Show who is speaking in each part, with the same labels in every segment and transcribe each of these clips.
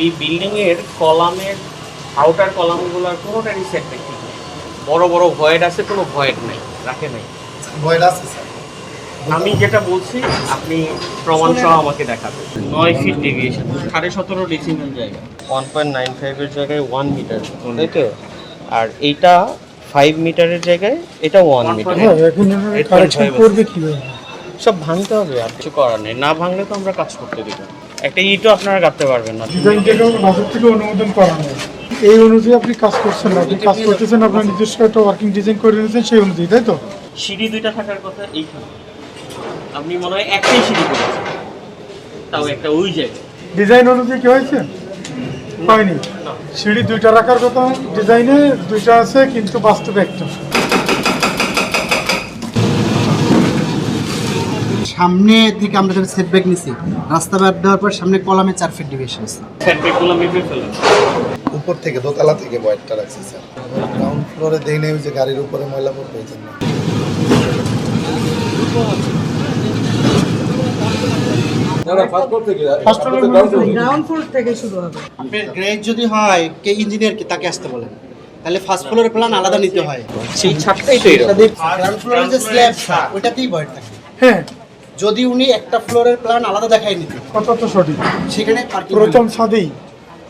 Speaker 1: এই বিল্ডিং এর কলামের আউটার কলামগুলোর কোনোটারই সেটব্যাক ঠিক নেই। বড় বড় ভয়েড আছে, কোনো ভয়েড নেই, রাখে নাই।
Speaker 2: ভয়েড আছে স্যার।
Speaker 1: আমি যেটা বলছি আপনি প্রমাণ সহ আমাকে দেখাবেন। 9 ফিট ডেভিয়েশন, 17.5 ডেসিমেল জায়গা, 1.95 এর জায়গায় 1 মিটার, তাই তো? আর এইটা 5 মিটারের জায়গায় এটা 1 মিটার।
Speaker 3: এখন কারেকশন করবে কিভাবে?
Speaker 1: সব ভাঙতে হবে, আর কিছু করার নেই। না ভাঙলে তো আমরা কাজ করতে দিব। একটা ইটও আপনারা গাঁথতে পারবেন না।
Speaker 3: ডিজাইন থেকে বাজার থেকে অনুমোদন করা হয়, এই অনুযায়ী আপনি কাজ করছেন না, আপনি কাজ করতেছেন আপনার নিজস্ব একটা ওয়ার্কিং ডিজাইন করে নিয়েছেন সেই অনুযায়ী, তাই তো?
Speaker 1: সিঁড়ি দুইটা থাকার কথা এইখানে, আপনি মনে হয় একটাই সিঁড়ি করেছেন, তাও একটা ওই জায়গায়।
Speaker 3: ডিজাইন অনুযায়ী কি হয়েছে? হয়নি। সিঁড়ি দুইটা রাখার কথা ডিজাইনে, দুইটা আছে কিন্তু বাস্তবে একটা।
Speaker 2: সামনে থেকে আমরা যখন সেটব্যাক নিছি, রাস্তা বাদ দেওয়ার পর সামনে কলামে 4 ফিট ডিভিয়েশন আছে।
Speaker 1: সেটব্যাকগুলো মেপে ফেলেন।
Speaker 4: উপর থেকে দোতলা থেকে বয়েডটা রাখছি স্যার। গ্রাউন্ড ফ্লোরে দেই নেই যে গাড়ির উপরে ময়লা পড়বে এই জন্য।
Speaker 5: গ্রাউন্ড ফ্লোর থেকে শুরু হবে।
Speaker 2: আপনার গ্রেড যদি হয় কে ইঞ্জিনিয়ার কি তাকে আসতে বলেন, তাহলে ফার্স্ট ফ্লোরের প্ল্যান আলাদা নিতে হয়।
Speaker 1: সেই ছাদটাই তো এরকম।
Speaker 2: গ্রাউন্ড ফ্লোরের যে স্ল্যাব ওইটাতেই ভয়েড থাকে।
Speaker 3: হ্যাঁ,
Speaker 2: যদি উনি একটা ফ্লোরের প্ল্যান আলাদা দেখায় নিতে,
Speaker 3: কথা তো সঠিক।
Speaker 2: সেখানে পার্কিং
Speaker 3: প্রথম ছাদেই,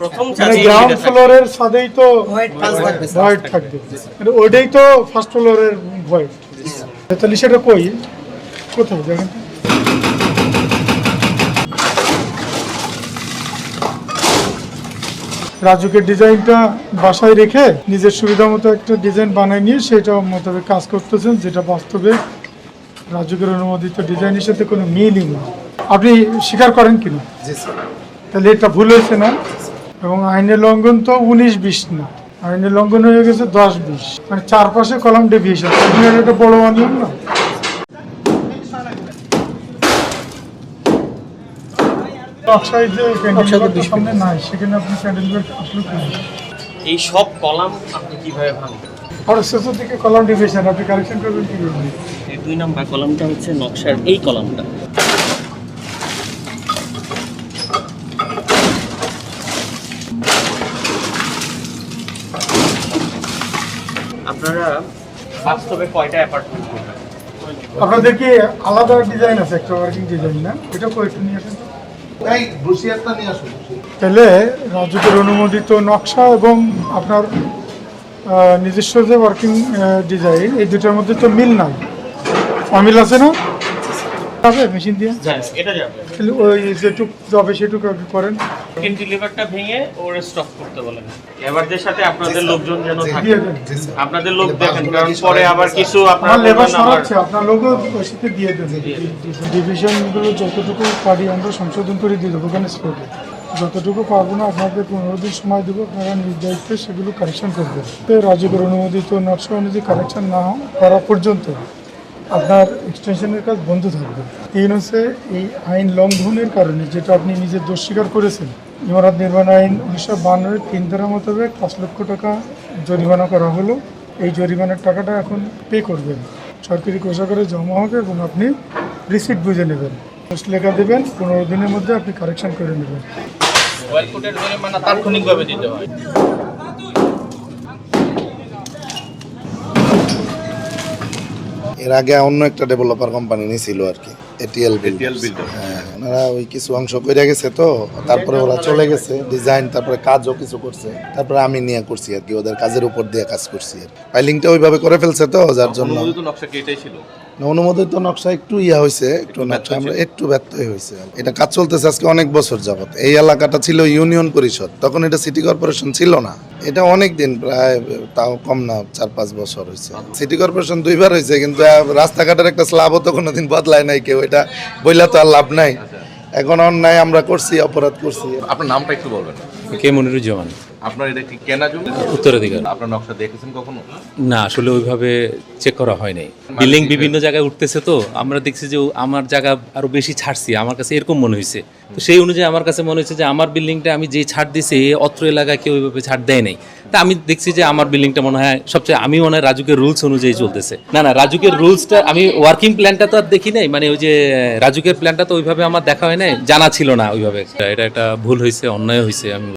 Speaker 1: প্রথম
Speaker 3: মানে
Speaker 1: ছাদে
Speaker 3: গ্রাউন্ড ফ্লোরের ছাদেই তো
Speaker 5: হোয়াইট
Speaker 2: থাকবে স্যার।
Speaker 3: ভয়েড থাকবে, মানে ওইটাই তো ফার্স্ট ফ্লোরের ভয়েড। তাহলে সেটা কই, কোথায় দেখেন তো? রাজুকের ডিজাইনটা বাসায় রেখে নিজের সুবিধা মতো একটা ডিজাইন বানায় নিয়ে সেটা মোতাবেক কাজ করতেছেন, যেটা বাস্তবে রাজুকের অনুমোদিত ডিজাইনের সাথে কোনো মিলই নেই। আপনি স্বীকার করেন কিনা?
Speaker 4: জি স্যার।
Speaker 3: তাহলে এটা ভুল হয়েছে না? এবং আইনের লঙ্ঘন তো 19-20 না, আইনের লঙ্ঘন হয়ে গেছে 10-20, মানে চারপাশে কলাম ডেভিয়েশন। এটা বড় অনিয়ম না? নকশায় যে ক্যান্ডেল সামনে নাই, সেখানে আপনি ক্যান্ডেল আসলে কি?
Speaker 1: এই সব কলাম আপনি কিভাবে ভাঙবেন?
Speaker 3: আর শেষের দিকে কলাম ডেভিয়েশন আপনি কারেকশন করবেন কিভাবে?
Speaker 1: এই 2 নাম্বার কলামটা হচ্ছে নকশার এই কলামটা। আপনারা বাস্তবে কয়টা অ্যাপার্টমেন্ট করবেন?
Speaker 3: আপনাদের কি আলাদা ডিজাইন আছে, একটা ওয়ার্কিং ডিজাইন না? এটা কয়েকটা নিয়ে আসেন তো।
Speaker 4: এই বসিয়ারটা নিয়ে আসুন।
Speaker 3: তাহলে রাজুকের অনুমোদিত নকশা এবং আপনার নিজস্ব যে ওয়ার্কিং ডিজাইন, এই দুটার মধ্যে তো মিল নাই, অমিল আছে না? যাবে মেশিন দিয়ে,
Speaker 1: এটা যাবে।
Speaker 3: তাহলে ওই যেটুক যাবে সেটুকু আগে করেন,
Speaker 1: ক্যান্টিলিভারটা ভেঙে ওরে স্টপ করতে বলেন। এবারদের সাথে আপনাদের লোকজন যেন থাকে,
Speaker 3: দিয়ে দেন।
Speaker 1: আপনাদের লোক দেখেন, কারণ পরে আবার কিছু
Speaker 3: আমার
Speaker 1: আপনার
Speaker 3: লেবার সরাচ্ছে, আপনার লোকও ওই সাথে দিয়ে দেবেন। ডিভিশনগুলো যতটুকু পারি আমরা সংশোধন করে দিয়ে দেবো, ওখানে স্পটে যতটুকু পারবো না আপনাদের 15 দিন সময় দেবো, আপনারা নিজ দায়িত্বে সেগুলো কারেকশন করবেন। রাজুকের অনুমোদিত নকশা অনুযায়ী কারেকশন না করা পর্যন্ত আপনার এক্সটেনশনের কাজ বন্ধ থাকবে। এই হচ্ছে এই আইন লঙ্ঘনের কারণে, যেটা আপনি নিজের দোষ স্বীকার করেছেন। ইমারত নির্মাণ আইন 1952 3 ধারা মোতাবেক 5 লক্ষ টাকা জরিমানা করা হলো। এই জরিমানার টাকাটা এখন পে করবেন, সরকারি কোষাগারে জমা হবে এবং আপনি রিসিট বুঝে নেবেন, দোষ লেখা দেবেন, 15 দিনের মধ্যে আপনি কারেকশন করে নেবেন।
Speaker 1: মোবাইল কোর্টের জরিমানা তাৎক্ষণিকভাবে দিতে হয়।
Speaker 4: এর আগে অন্য একটা ডেভেলপার কোম্পানি নিয়েছিল আর কি, এটিএল বিল্ডার। হ্যাঁ, ওনারা ওই কিছু অংশ করে গেছে, তো তারপরে ওরা চলে গেছে, ডিজাইন তারপরে কাজও কিছু করছে, তারপরে আমি নিয়ে করছি আর কি, ওদের কাজের উপর দিয়ে কাজ করছি আর ফাইলিংটা ওইভাবে করে ফেলছে, তো যার জন্য
Speaker 6: নকশা কি এটাই ছিল?
Speaker 4: অনুমোদিত নকশা একটু হয়েছে, একটু নকশা আমরা একটু ব্যত্যয় হয়েছে। এটা কাজ চলতেছে আজকে অনেক বছর যাবত। এই এলাকাটা ছিল ইউনিয়ন পরিষদ, তখন এটা সিটি কর্পোরেশন ছিল না। এটা অনেক দিন, প্রায় তাও কম না 4-5 বছর হয়েছে। সিটি কর্পোরেশন 2বার হয়েছে, কিন্তু রাস্তাঘাটের একটা স্ল্যাবও তো কোনোদিন বদলায় নাই কেউ, এটা বইলা তো আর লাভ নাই। এখন অন্যায় আমরা করছি, অপরাধ করছি।
Speaker 6: আপনার নামটা একটু বলবেন? কে মনিরুজ্জামান,
Speaker 7: আপনার এটা কি কেনা জমি?
Speaker 6: উত্তরাধিকার।
Speaker 7: আপনার নকশা দেখেছেন কখনো?
Speaker 6: না, আসলে ওইভাবে চেক করা হয় নাই। বিল্ডিং বিভিন্ন জায়গায় উঠতেছে, তো আমরা দেখছি যে আমার জায়গা আরো বেশি ছাড়ছি, আমার কাছে এরকম মনে হয়েছে। তো সেই অনুযায়ী আমার কাছে মনে হয়েছে যে আমার বিল্ডিংটা আমি যে ছাড় দিছি অত্র এলাকায় কেউ ওইভাবে ছাড় দেয় নাই। তা আমি দেখছি যে আমার বিল্ডিংটা মনে হয় সবচেয়ে, আমি মনে হয় রাজুকের রুলস অনুযায়ী চলতেছে। না না, রাজুকের রুলসটা আমি ওয়ার্কিং প্ল্যানটা তো আর দেখি নাই, মানে ওই যে রাজুকের প্ল্যানটা তো ওইভাবে আমার দেখা হয় নাই, জানা ছিল না ওইভাবে। এটা একটা ভুল হয়েছে, অন্যায় হয়েছে আমি